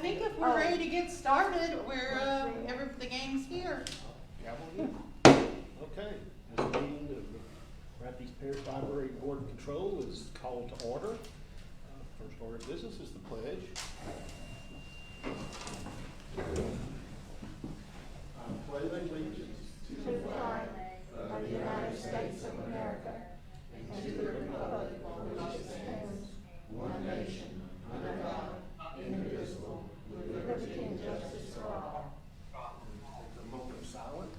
think if we're ready to get started, the gang's here. Okay, this meeting of the Rapides Parish Library Board of Control is called to order. First order of business is the pledge. I pledge allegiance to the flag of the United States of America and to the republic for which it stands, one nation, under God, indivisible, with liberty and justice for all. Take a moment of silence.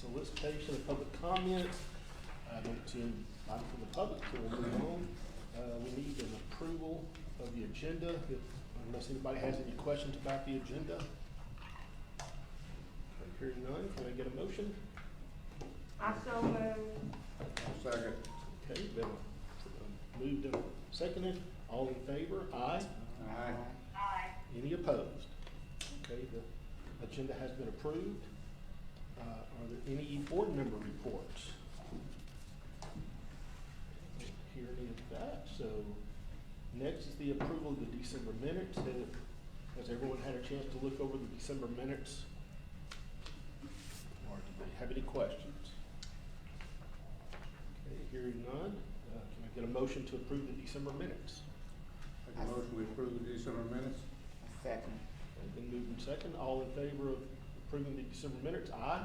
Solicitation of public comments. I don't see any item from the public, so we'll move on. We need an approval of the agenda, unless anybody has any questions about the agenda. Hearing none, can I get a motion? I so move. Second. Okay, been moved and seconded. All in favor? Aye. Aye. Aye. Any opposed? Okay, the agenda has been approved. Are there any board member reports? Don't hear any of that. So next is the approval of the December minutes. Has everyone had a chance to look over the December minutes? Or do they have any questions? Okay, hearing none, can I get a motion to approve the December minutes? Make a motion we approve the December minutes? Second. Okay, been moved and second. All in favor of approving the December minutes? Aye.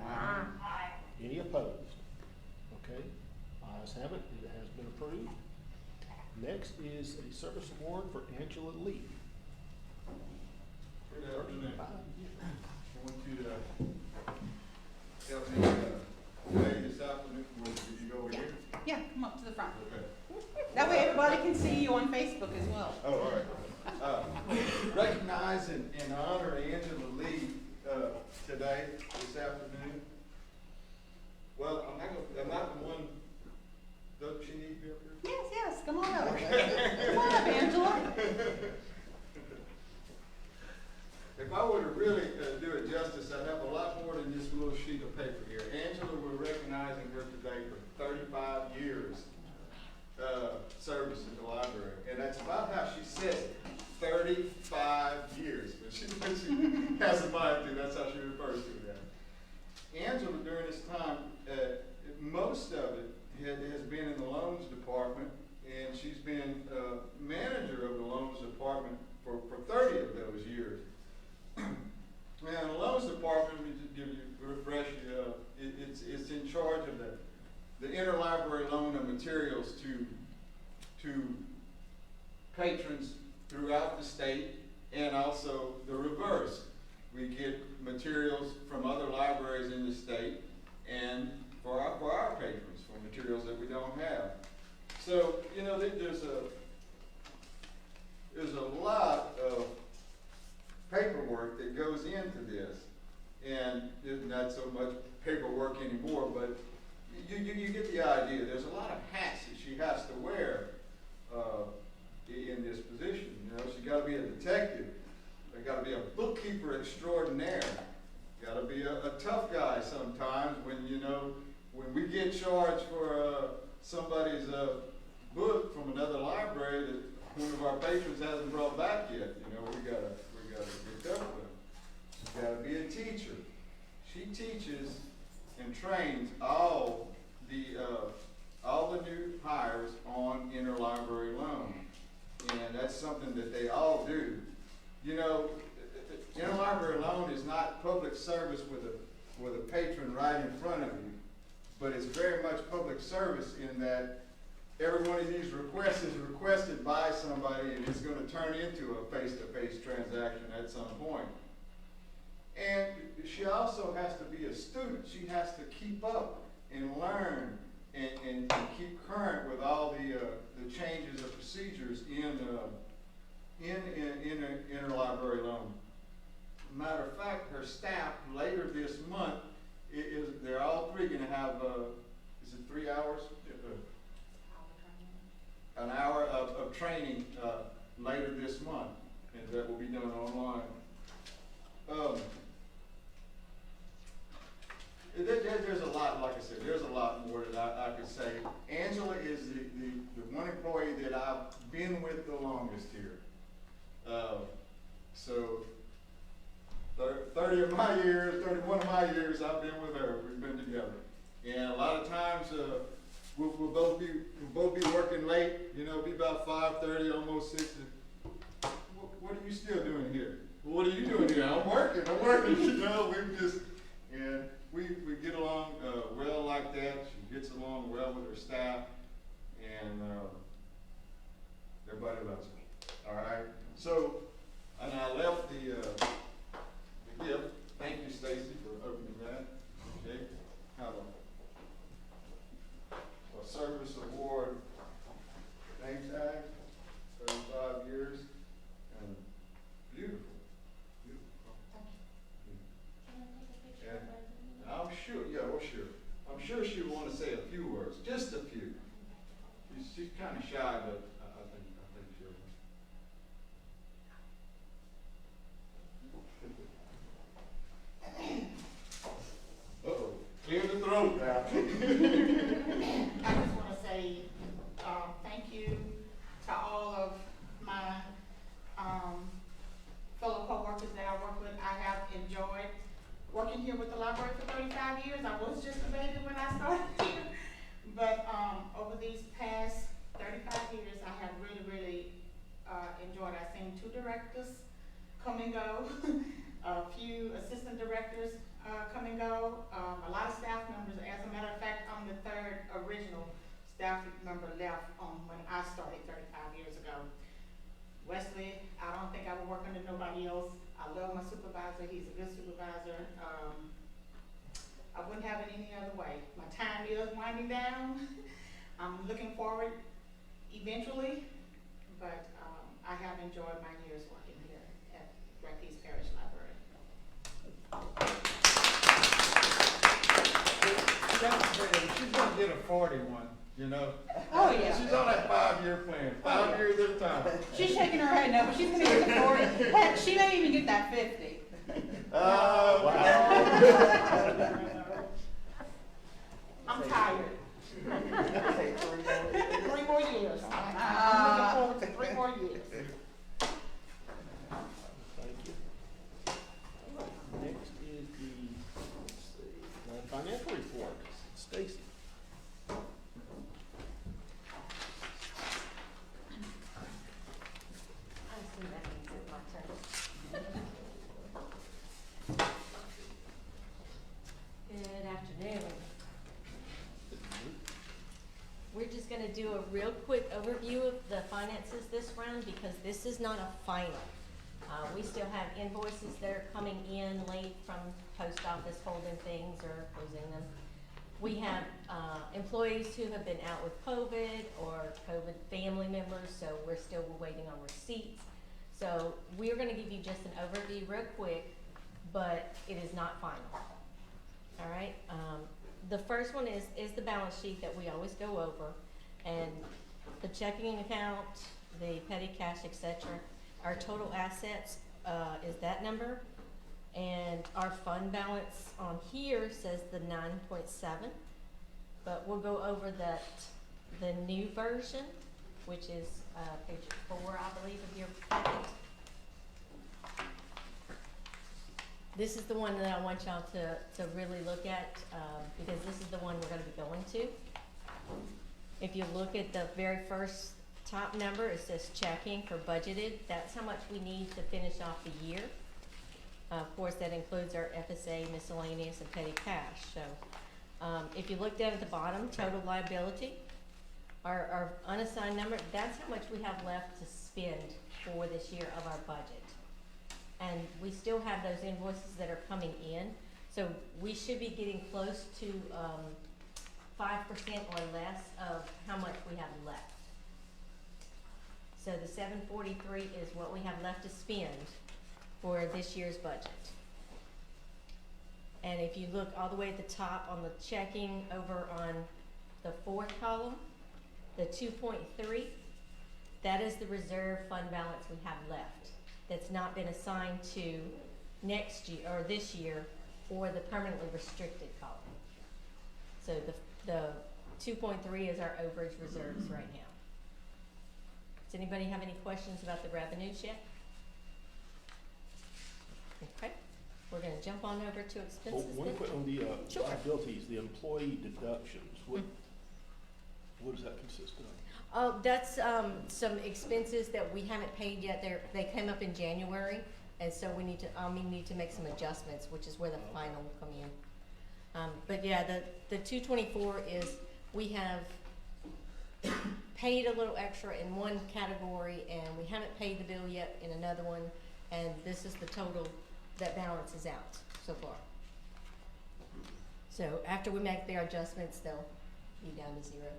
Aye. Any opposed? Okay, ayes have it, it has been approved. Next is a service award for Angela Lee. Good afternoon. 35 years. I want you to help me, today, this afternoon, did you go over here? Yeah, come up to the front. Okay. That way everybody can see you on Facebook as well. Oh, all right. Recognize and honor Angela Lee, today, this afternoon. Well, I'm not the one, doesn't she need to be up here? Yes, come on up. Come on up, Angela. If I were to really do it justice, I'd have a lot more than this little sheet of paper here. Angela, we're recognizing her today for 35 years service at the library. And that's about how she says it, 35 years. But she has a mind to, that's how she refers to it. Angela, during this time, most of it has been in the loans department, and she's been manager of the loans department for 30 of those years. Now, the loans department, let me just give you, refresh you, it's in charge of the interlibrary loan of materials to patrons throughout the state, and also the reverse. We get materials from other libraries in the state, and for our patrons, for materials that we don't have. So, you know, there's a lot of paperwork that goes into this, and it's not so much paperwork anymore, but you get the idea. There's a lot of hats that she has to wear in this position. You know, she's got to be a detective. They got to be a bookkeeper extraordinaire. Got to be a tough guy sometimes when we get charged for somebody's book from another library that one of our patrons hasn't brought back yet. You know, we gotta get tough with them. She's got to be a teacher. She teaches and trains all the new hires on interlibrary loan, and that's something that they all do. You know, interlibrary loan is not public service with a patron right in front of you, but it's very much public service in that every one of these requests is requested by somebody, and it's going to turn into a face-to-face transaction at some point. And she also has to be a student. She has to keep up and learn and keep current with all the changes of procedures in interlibrary loan. Matter of fact, her staff later this been with the longest here. So 30 of my years, 31 of my years, I've been with her. We've been together. And a lot of times, we'll both be working late, you know, be about 5:30, almost 6. What are you still doing here? What are you doing here? I'm working, you know, we get along, well like that. She gets along well with her staff, and, everybody loves her, all right? So, and I left the gift. Thank you, Stacy, for opening that, okay? Have a service award name tag, 35 years, and beautiful. And I'm sure, yeah, well, sure. I'm sure she would want to say a few words, just a few. She's kind of shy, but I think she'll. Uh-oh, clear the throat now. I just want to say, thank you to all of my, fellow co-workers that I work with. I have enjoyed working here with the library for 35 years. I was just a baby when I started here. But, over these past 35 years, I have really, enjoyed. I've seen 2 directors come and go, a few assistant directors, come and go, a lot of staff members. As a matter of fact, I'm the 3rd original staff member left, when I started 35 years ago. Wesley, I don't think I would work under nobody else. I love my supervisor, he's a good supervisor. I wouldn't have it any other way. My time is winding down. I'm looking forward eventually, but, I have enjoyed my years working here at Wreck East Parish Library. She's gonna get a 41, you know? Oh, yeah. She's on that 5-year plan, 5 years at a time. She's shaking her head no, but she's gonna get the 40. Heck, she may even get that 50. I'm tired. 3 more years. I'm looking forward to 3 more years. Thank you. Next is the financial report. Stacy. I assume that means it's my turn. Good afternoon. We're just gonna do a real quick overview of the finances this round because this is not a final. We still have invoices that are coming in late from post office holding things or closing them. We have, employees who have been out with COVID or COVID family members, so we're still waiting on receipts. So we're gonna give you just an overview real quick, but it is not final. All right, the first one is the balance sheet that we always go over, and the checking account, the petty cash, etc. Our total assets, is that number, and our fund balance on here says the 9.7, but we'll go over the new version, which is, page 4, I believe, of your packet. This is the one that I want y'all to really look at, because this is the one we're gonna be going to. If you look at the very first top number, it says checking for budgeted. That's how much we need to finish off the year. Of course, that includes our FSA, miscellaneous, and petty cash. So, if you look down at the bottom, total liability, our unassigned number, that's how much we have left to spend for this year of our budget. And we still have those invoices that are coming in, so we should be getting close to 5% or less of how much we have left. So the 743 is what we have left to spend for this year's budget. And if you look all the way at the top on the checking over on the 4th column, the 2.3, that is the reserve fund balance we have left that's not been assigned to next year or this year or the permanently restricted column. So the 2.3 is our overage reserves right now. Does anybody have any questions about the revenues yet? Okay, we're gonna jump on over to Oh, expenses one then. quick on the Sure. liabilities, the employee deductions, what does that consist of? Oh, that's, some expenses that we haven't paid yet, they came up in January, and so we need to make some adjustments, which is where the final will come in. But yeah, the 224 is, we have paid a little extra in one category, and we haven't paid the bill yet in another one, and this is the total that balances out so far. So after we make their adjustments, they'll be down to zero.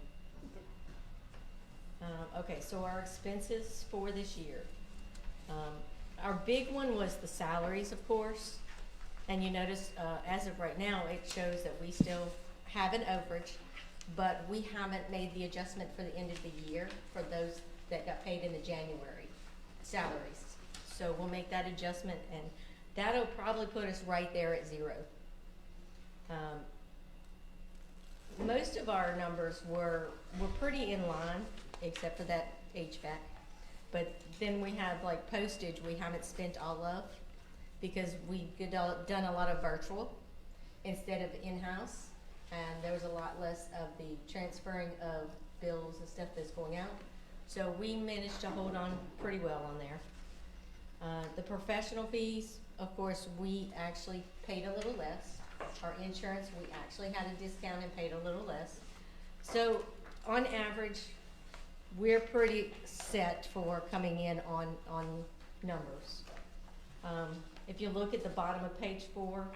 Okay, so our expenses for this year. Our big one was the salaries, of course. And you notice, as of right now, it shows that we still have an overage, but we haven't made the adjustment for the end of the year for those that got paid in the January salaries. So we'll make that adjustment, and that'll probably put us right there at zero. Most of our numbers were pretty in line, except for that HVAC. But then we have like postage we haven't spent all of, because we done a lot of virtual instead of in-house, and there was a lot less of the transferring of bills and stuff that's going out. So we managed to hold on pretty well on there. The professional fees, of course, we actually paid a little less. Our insurance, we actually had a discount and paid a little less. So on average, we're pretty set for coming in on numbers. If you look at the bottom of page 4,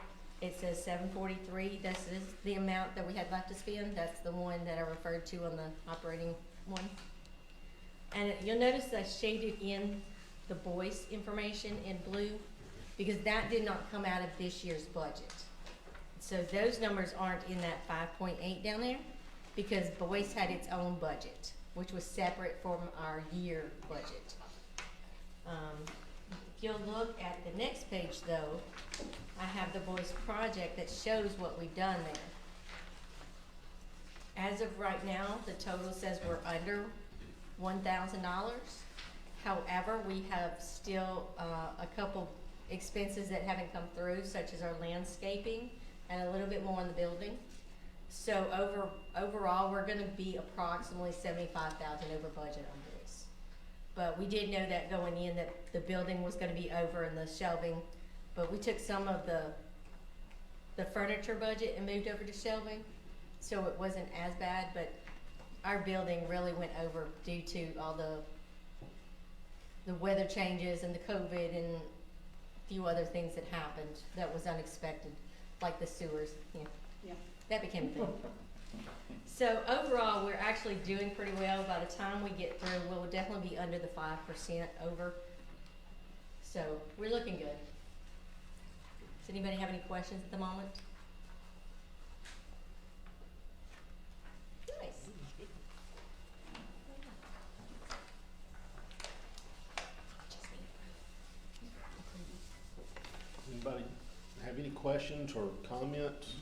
it says 743. This is the amount that we had left to spend. That's the one that I referred to on the operating one. And you'll notice I shaded in the Boyce information in blue, because that did not come out of this year's budget. So those numbers aren't in that 5.8 down there, because Boyce had its own budget, which was separate from our year budget. If you'll look at the next page though, I have the Boyce project that shows what we've done there. As of right now, the total says we're under $1,000. However, we have still a couple expenses that haven't come through, such as our landscaping and a little bit more on the building. So overall, we're gonna be approximately $75,000 over budget on Boyce. But we did know that going in, that the building was gonna be over and the shelving, but we took some of the furniture budget and moved over to shelving, so it wasn't as bad, but our building really went over due to all the weather changes and the COVID and a few other things that happened that was unexpected, like the sewers, Yeah. that became a thing. So overall, we're actually doing pretty well. By the time we get through, we'll definitely be under the 5% over. So we're looking good. Does anybody have any questions at the moment? Nice. Anybody have any questions or comments?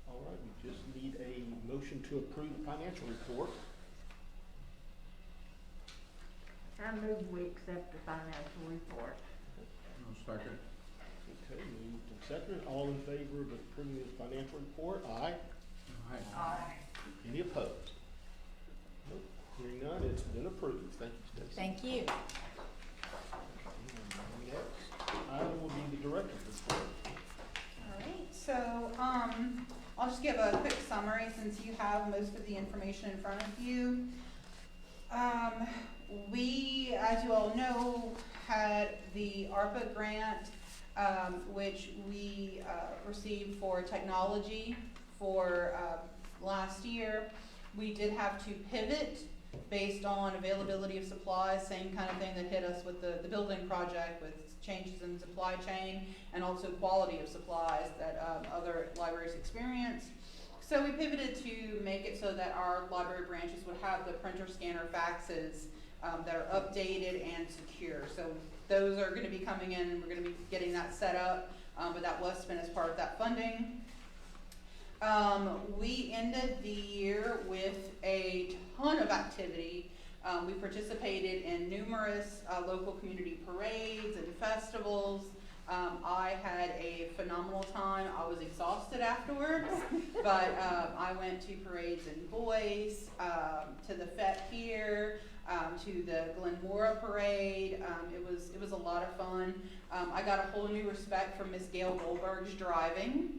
All right, we just need a motion to approve the financial report. I move we accept the financial report. I'll second. Okay, moved and seconded. All in favor of approving the financial report? Aye. Aye. Any opposed? Nope. Hearing none, it's been approved. Thank you, Stacy. Thank you. Next item will be the director's report. Alright, so, I'll just give a quick summary since you have most of the information in front of you. We, as you all know, had the ARPA grant, which we, received for technology for, last year. We did have to pivot based on availability of supplies, same kind of thing that hit us with the building project, with changes in supply chain and also quality of supplies that other libraries experience. So we pivoted to make it so that our library branches would have the printer scanner faxes that are updated and secure. So those are gonna be coming in and we're gonna be getting that set up, but that was spent as part of that funding. We ended the year with a ton of activity. We participated in numerous local community parades and festivals. I had a phenomenal time. I was exhausted afterwards, but I went to parades in Boyce, to the FET here, to the Glenmora parade. It was a lot of fun. I got a whole new respect for Miss Gail Goldberg's driving.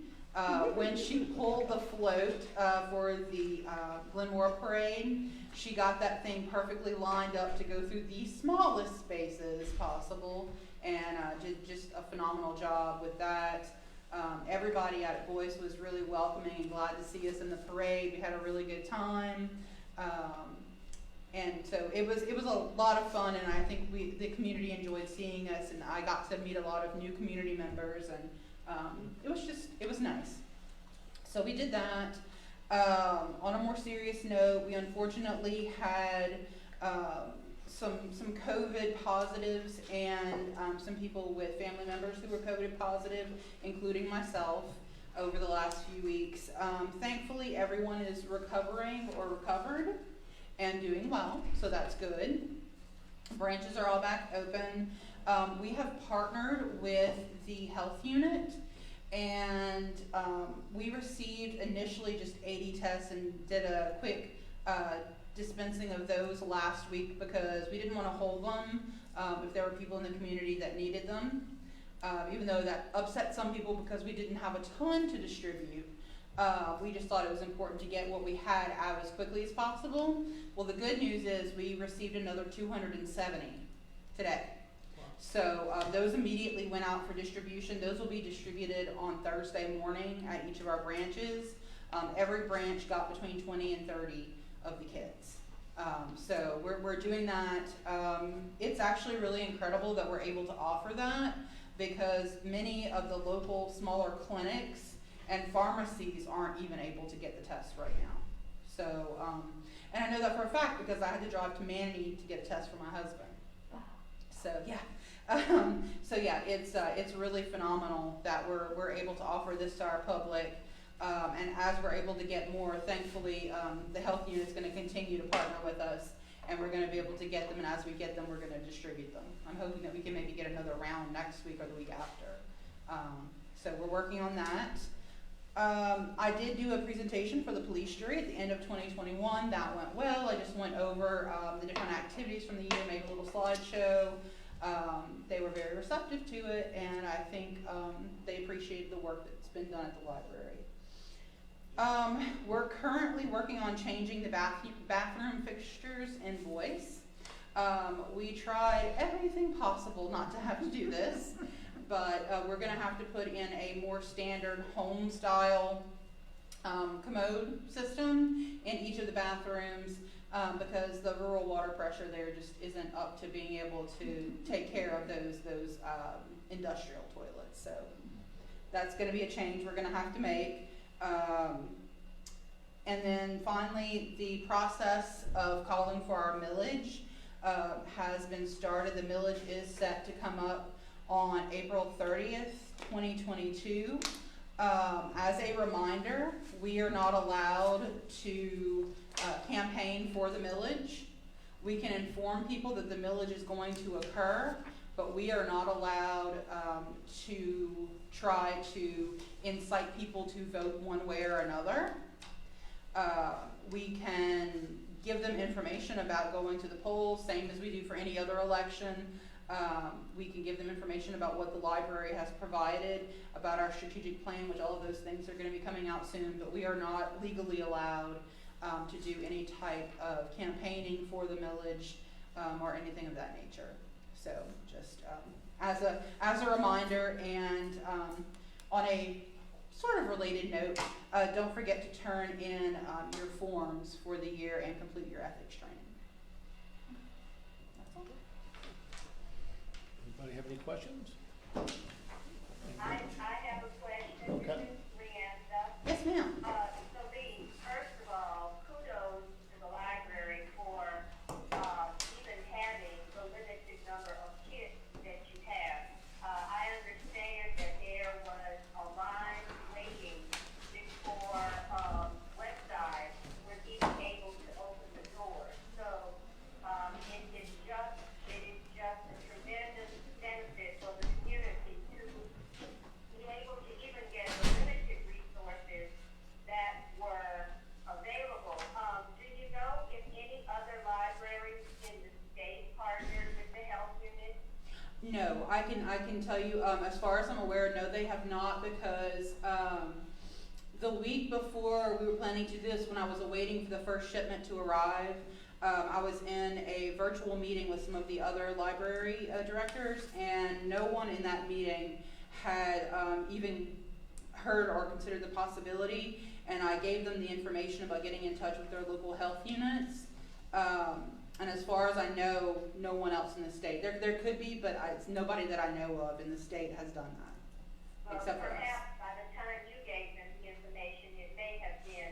When she pulled the float for the Glenmora parade, she got that thing perfectly lined up to go through the smallest spaces possible, and did just a phenomenal job with that. Everybody out at Boyce was really welcoming and glad to see us in the parade. We had a really good time. And so it was a lot of fun, and I think the community enjoyed seeing us, and I got to meet a lot of new community members, and it was nice. So we did that. On a more serious note, we unfortunately had some COVID positives, and some people with family members who were COVID positive, including myself, over the last few weeks. Thankfully, everyone is recovering or recovered and doing well, so that's good. Branches are all back open. We have partnered with the health unit, and we received initially just 80 tests and did a quick dispensing of those last week because we didn't want to hold them if there were people in the community that needed them, even though that upset some people because we didn't have a ton to distribute. We just thought it was important to get what we had out as quickly as possible. Well, the good news is we received another 270 today. So those immediately went out for distribution. Those will be distributed on Thursday morning at each of our branches. Every branch got between 20 and 30 of the kits. So we're doing that. It's actually really incredible that we're able to offer that because many of the local smaller clinics and pharmacies aren't even able to get the test right now. So, and I know that for a fact because I had to drive to Manatee to get a test for my husband. So yeah. So yeah, it's really phenomenal that we're able to offer this to our public, and as we're able to get more, thankfully, the health unit is going to continue to partner with us, and we're going to be able to get them. And as we get them, we're going to distribute them. I'm hoping that we can maybe get another round next week or the week after. So we're working on that. I did do a presentation for the police jury at the end of 2021. That went well. I just went over the different activities from the year, made a little slideshow. They were very receptive to it, and I think they appreciated the work that's been done at the library. We're currently working on changing the bathroom fixtures in Boyce. We tried everything possible not to have to do this, but we're going to have to put in a more standard home-style commode system in each of the bathrooms. Because the rural water pressure there just isn't up to being able to take care of those industrial toilets. So that's going to be a change we're going to have to make. And then finally, the process of calling for our millage has been started. The millage is set to come up on April 30th, 2022. As a reminder, we are not allowed to campaign for the millage. We can inform people that the millage is going to occur, but we are not allowed to try to incite people to vote one way or another. We can give them information about going to the polls, same as we do for any other election. We can give them information about what the library has provided, about our strategic plan, which all of those things are going to be coming out soon, but we are not legally allowed to do any type of campaigning for the millage or anything of that nature. So just as a reminder, and on a sort of related note, don't forget to turn in your forms for the year and complete your ethics training. That's all. Anybody have any questions? I have a question. Okay. This is Leanda. Yes, ma'am. So first of all, kudos to the library for even having the limited number of kits that you have. I understand that there was a line waiting before tell you, as far as I'm aware, no, they have not, because, the week before we were planning to do this, when I was awaiting for the first shipment to arrive, I was in a virtual meeting with some of the other library directors, and no one in that meeting had even heard or considered the possibility. And I gave them the information about getting in touch with their local health units. And as far as I know, no one else in the state. There could be, but it's nobody that I know of in the state has done that, except for us. Perhaps by the time you gave them the information, it may have been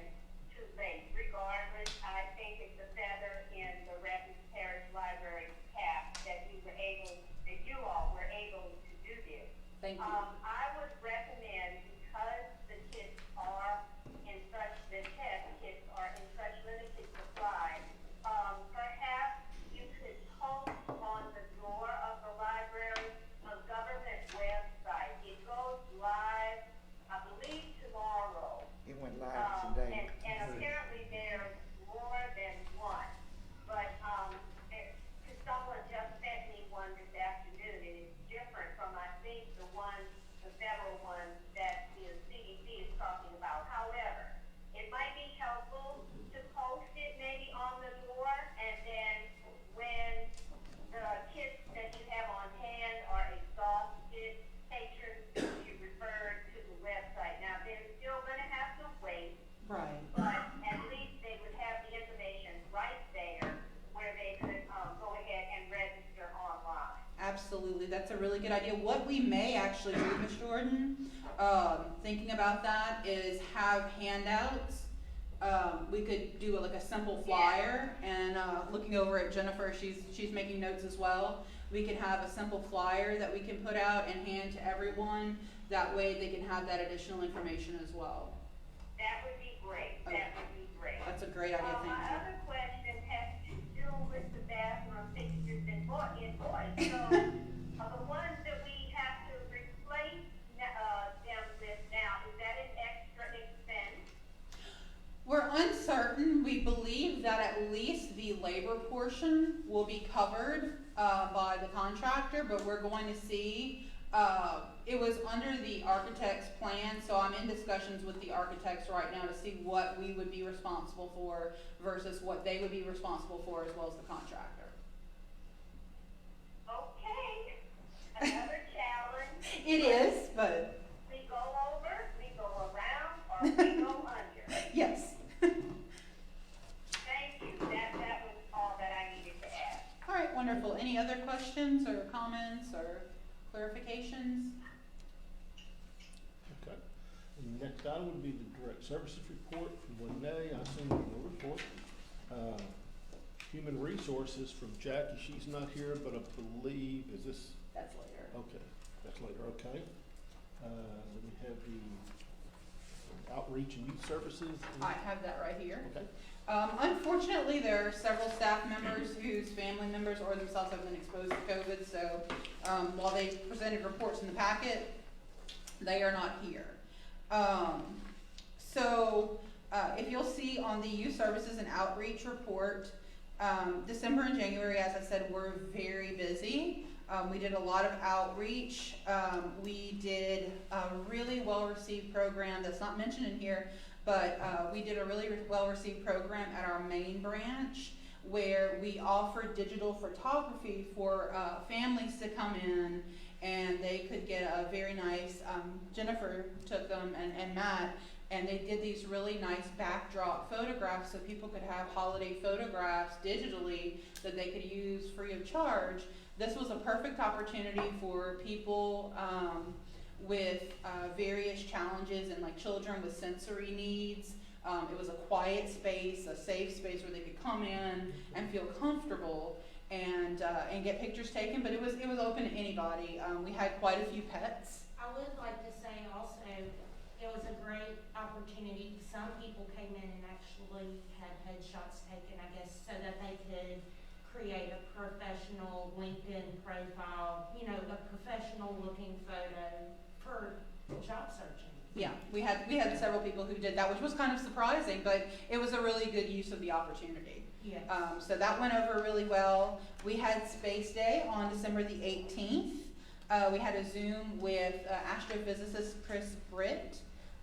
too late. Regardless, I think it's a feather in the Rapids Parish Library cap that you all were able to do this. Thank you. I would recommend, because the kits are the test kits are in such limited supply, perhaps you could post on the door of the library a government website. It goes live, I believe, tomorrow. It went live today. And apparently there's more than one. But, someone just sent me one this afternoon, and it's different from, I think, the federal one that the CDC is talking about. However, it might be helpful to post it maybe on the door, and then when the kits that you have on hand are exhausted, patrons will be referred to the website. Now, they're still going to have to wait, Right. but at least they would have the information right there where they could go ahead and register online. Absolutely, that's a really good idea. What we may actually do, Ms. Jordan, thinking about that, is have handouts. We could do like a simple flyer, and looking over at Jennifer, she's making notes as well. We could have a simple flyer that we can put out and hand to everyone. That way they can have that additional information as well. That would be great. That would be great. That's a great idea, thank My you. other question has to do with the bathroom fixtures and invoice. So, the ones that we have to replace them with now, is that an extra expense? We're uncertain. We believe that at least the labor portion will be covered by the contractor, but we're going to see. It was under the architect's plan, so I'm in discussions with the architects right now to see what we would be responsible for versus what they would be responsible for, as well as the contractor. Okay, another challenge. It is, but We go over, we go around, or we go under. yes. Thank you. That was all that I needed to ask. All right, wonderful. Any other questions or comments or clarifications? Okay. The next item would be the direct services report from Lene. I assume no report. Human resources from Jackie. She's not here, but I believe, is this? That's later. Okay, that's later, okay. Then we have the outreach and youth services. I have that right here. Okay. Unfortunately, there are several staff members whose family members or themselves have been exposed to COVID, so while they presented reports in the packet, they are not here. If you'll see on the youth services and outreach report, December and January, as I said, were very busy. We did a lot of outreach. We did a really well-received program that's not mentioned in here, but we did a really well-received program at our main branch where we offered digital photography for families to come in, and they could get a very nice, Jennifer took them and Matt, and they did these really nice backdrop photographs so people could have holiday photographs digitally that they could use free of charge. This was a perfect opportunity for people with various challenges, and like children with sensory needs. It was a quiet space, a safe space where they could come in and feel comfortable and get pictures taken, but it was open to anybody. We had quite a few pets. I would like to say also, it was a great opportunity. Some people came in and actually had headshots taken, I guess, so that they could create a professional LinkedIn profile, you know, a professional looking photo for job searching. Yeah, we had several people who did that, which was kind of surprising, but it was a really good use of the opportunity. Yes. So that went over really well. We had Space Day on December the 18th. We had a Zoom with astrophysicist Chris Britt,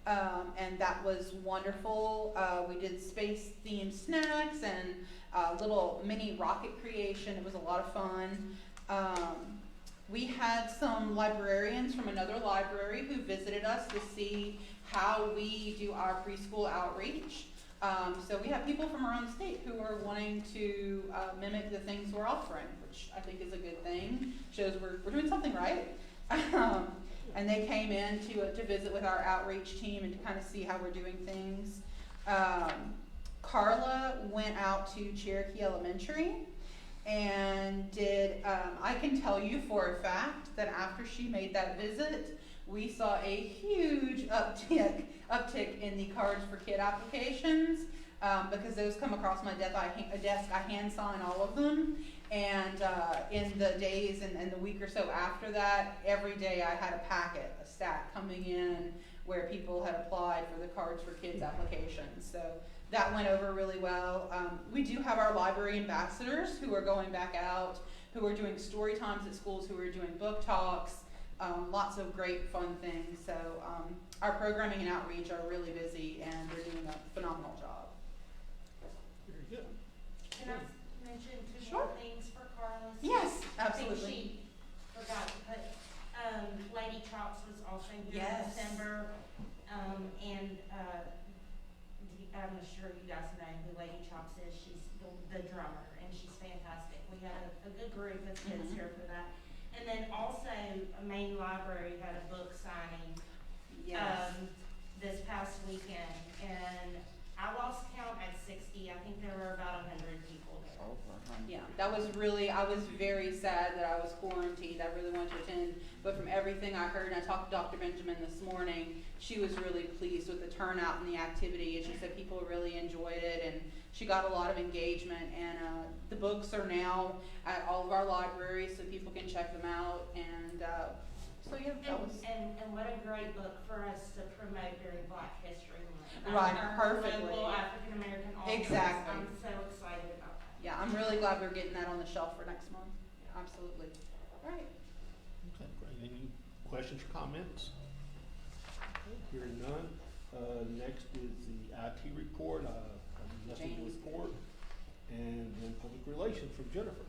and that was wonderful. We did space-themed snacks and little mini rocket creation. It was a lot of fun. We had some librarians from another library who visited us to see how we do our preschool outreach. So we have people from around the state who are wanting to mimic the things we're offering, which I think is a good thing. Shows we're doing something right. And they came in to visit with our outreach team and to kind of see how we're doing things. Carla went out to Cherokee Elementary and did, I can tell you for a fact that after she made that visit, we saw a huge uptick in the Cards for Kid applications, because those come across my desk. I hand sign all of them, and in the days and the week or so after that, every day I had a stack coming in where people had applied for the Cards for Kids applications. So that went over really well. We do have our library ambassadors who are going back out, who are doing story times at schools, who are doing book talks, lots of great fun things. So our programming and outreach are really busy, and they're doing a phenomenal job. Very good. Can I mention two Sure. more things for Carlos? Yes, I think absolutely. she forgot to put, Lady Chops was also here in Yes. December. And, I'm sure you guys know who Lady Chops is. She's the drummer, and she's fantastic. We had a good group of kids Mhm. here for that. And then also, Main Library had a book signing, Yes. this past weekend, and I lost count at 60. I think there were about 100 people there. Over 100. Yeah, that was really, I was very sad that I was quarantined. I really wanted to attend, but from everything I heard, and I talked to Dr. Benjamin this morning, she was really pleased with the turnout and the activity, and she said people really enjoyed it, and she got a lot of engagement, and the books are now at all of our libraries, so people can check them out, and so yeah, that was. And what a great book for us to promote during Black History Month. Right, Our perfectly. local African American authors. Exactly. I'm so excited about that. Yeah, I'm really glad we're getting that on the shelf for next month. Absolutely. All right. Okay, great. Any questions or comments? Okay, hearing none. Next is the IT report, nothing to James. report. And then public relations from Jennifer.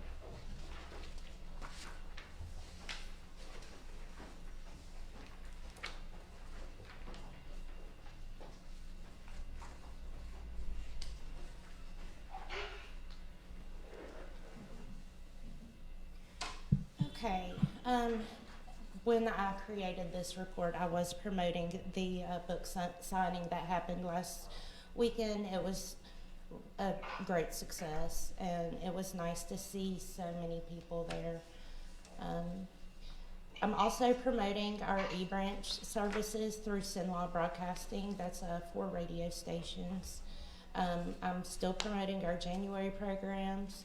Okay, when I created this report, I was promoting the book signing that happened last weekend. It was a great success, and it was nice to see so many people there. I'm also promoting our eBranch services through Sinlaw Broadcasting. That's 4 radio stations. I'm still promoting our January programs.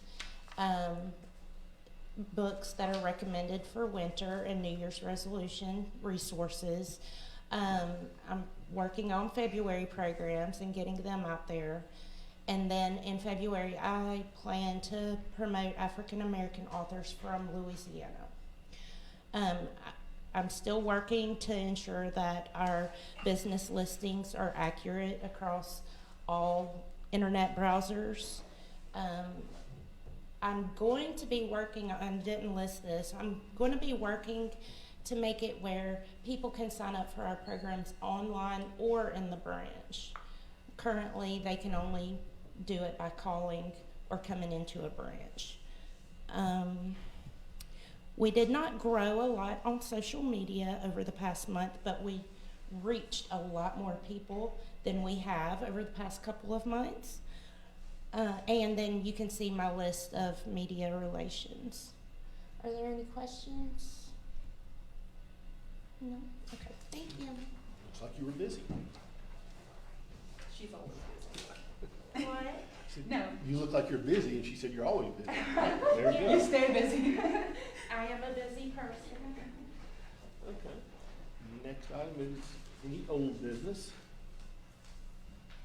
Books that are recommended for winter and New Year's resolution resources. I'm working on February programs and getting them out there. And then in February, I plan to promote African American authors from Louisiana. I'm still working to ensure that our business listings are accurate across all internet browsers. I'm going to be working, I didn't list this, I'm going to be working to make it where people can sign up for our programs online or in the branch. Currently, they can only do it by calling or coming into a branch. We did not grow a lot on social media over the past month, but we reached a lot more people than we have over the past couple of months. And then you can see my list of media relations. Are there any questions? No? Okay, thank you. Looks like you were busy. She's always busy. What? She said, No. You look like you're busy, and she said you're always busy. There you You go. stay busy. I am a busy person. Okay. Next item is any old business.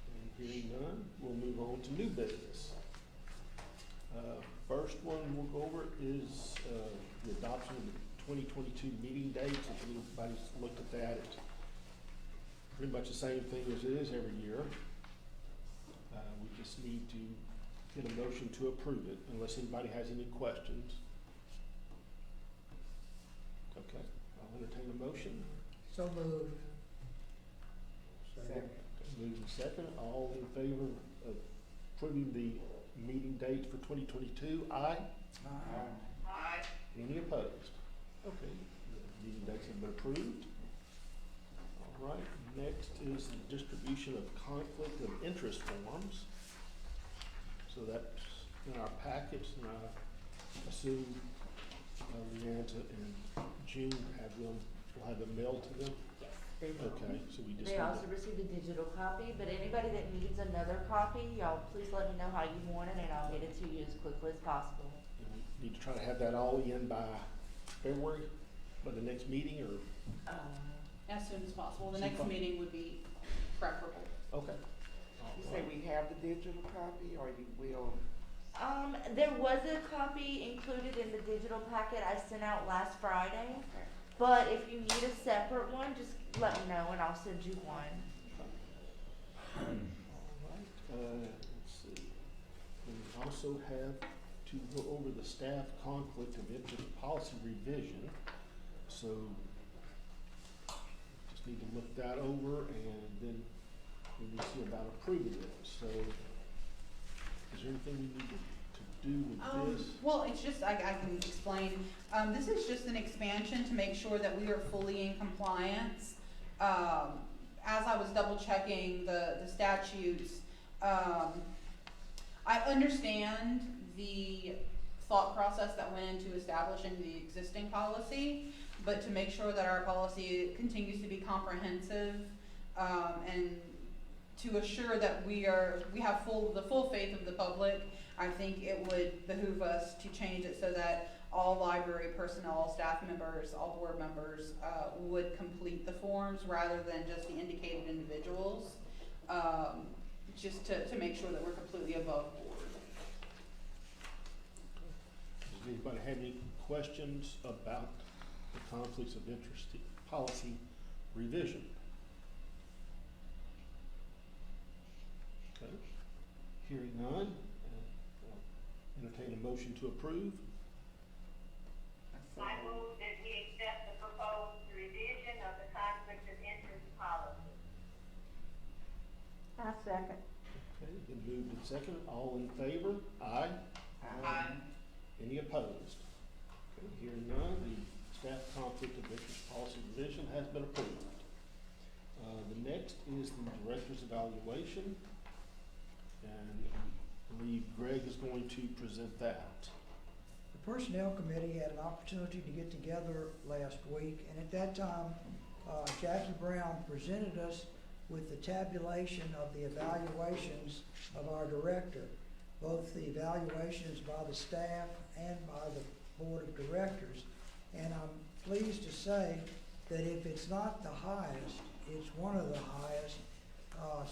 And hearing none, we'll move on to new business. First one we'll go over is the adoption of the 2022 meeting dates. If anybody's looked at that, it's pretty much the same thing as it is every year. We just need to get a motion to approve it, unless anybody has any questions. Okay, I'll entertain a motion. So moved. Second. Moving second, all in favor of approving the meeting dates for 2022, aye? Aye. Any opposed? Okay, the meeting dates have been approved. All right, next is the distribution of conflict of interest forms. So that's in our packets, and I assume Leanna and June will have them mailed to them? Yes, they will. Okay, so we just They need to- also received a digital copy, but anybody that needs another copy, y'all please let me know how you want it and I'll get it to you as quickly as possible. and we need to try to have that all in by February, by the next meeting, or, As soon as possible. The Soon next as meeting would be preferable. okay. You say we have the digital copy, or you will? There was a copy included in the digital packet I sent out last Friday, but if you need a separate one, just let me know and I'll send you one. All right, let's see. We also have to go over the staff conflict of interest policy revision. So just need to look that over, and then we need to see about approving it. So is there anything we need to do with this? Well, it's just, I can explain. This is just an expansion to make sure that we are fully in compliance. As I was double checking the statutes, I understand the thought process that went into establishing the existing policy, but to make sure that our policy continues to be comprehensive, and to assure that we have the full faith of the public, I think it would behoove us to change it so that all library personnel, staff members, all board members, would complete the forms rather than just the indicated individuals, just to make sure that we're completely above board. Does anybody have any questions about the conflicts of interest policy revision? Okay, hearing none, I'll entertain a motion to approve. So I move that we accept the proposed revision of the conflict of interest policy. I second. Okay, been moved and seconded, all in favor? Aye. Aye. Any opposed? Okay, hearing none, the staff conflict of interest policy revision has been approved. The next is the director's evaluation, and I believe Greg is going to present that. The Personnel Committee had an opportunity to get together last week, and at that time, Jackie Brown presented us with the tabulation of the evaluations of our director, both the evaluations by the staff and by the board of directors. And I'm pleased to say that if it's not the highest, it's one of the highest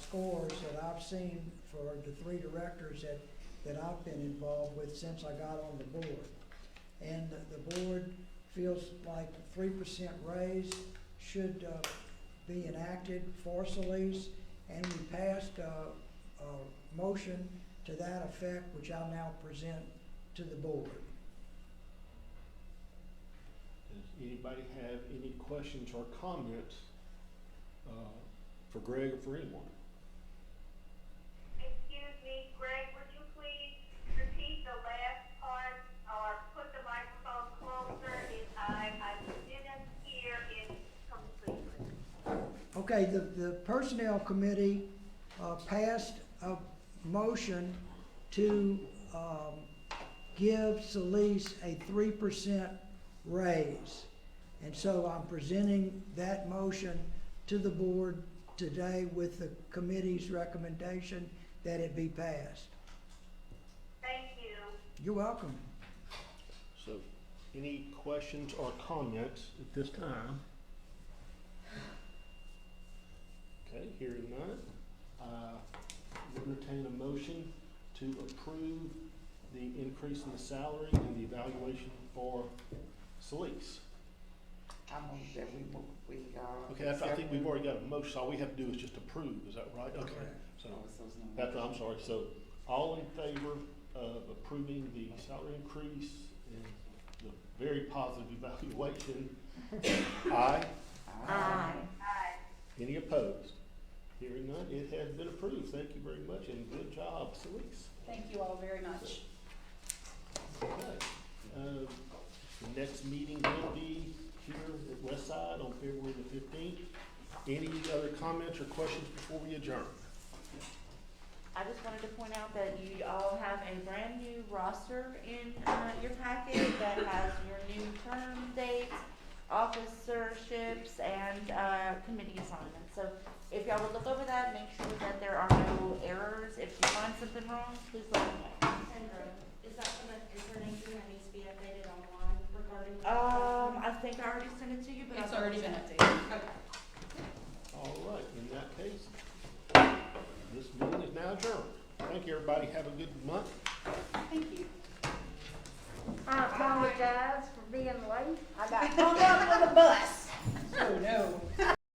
scores that I've seen for the three directors that I've been involved with since I got on the board. And the board feels like a 3% raise should be enacted for Solis, and we passed a motion to that effect, which I'll now present to the board. Does anybody have any questions or comments for Greg or for anyone? Excuse me, Greg, would you please repeat the last part or put the microphone closer? I didn't hear it completely. Okay, the Personnel Committee passed a motion to give Solis a 3% raise. And so I'm presenting that motion to the board today with the committee's recommendation that it be passed. Thank you. You're welcome. So, any questions or comments at this time? Okay, hearing none, we'll entertain a motion to approve the increase in the salary and the evaluation for Solis. I move that Okay, I think we've already got a motion, so all we have to do is just approve, is that right? Okay, so, I'm sorry, so all in favor of approving the salary increase and the very positive evaluation? Aye? Aye. Any opposed? Hearing none, it has been approved. Thank you very much and good job, Celise. Thank you all very much. Okay. The next meeting will be here at Westside on February the 15th. Any other comments or questions before we adjourn? I just wanted to point out that you all have a brand new roster in your packet that has your new term dates, officerships, and committee assignments. So if y'all would look over that, make sure that there are no errors. If you find something wrong, please let me know. Sandra, is there anything that needs to be updated online regarding? I think I already sent it to you, but It's I'll already double been check. updated. Okay. All right, in that case, this meeting is now adjourned. Thank you, everybody. Have a good month. Thank you. I apologize for being late. I got hung up on the bus. Oh, no.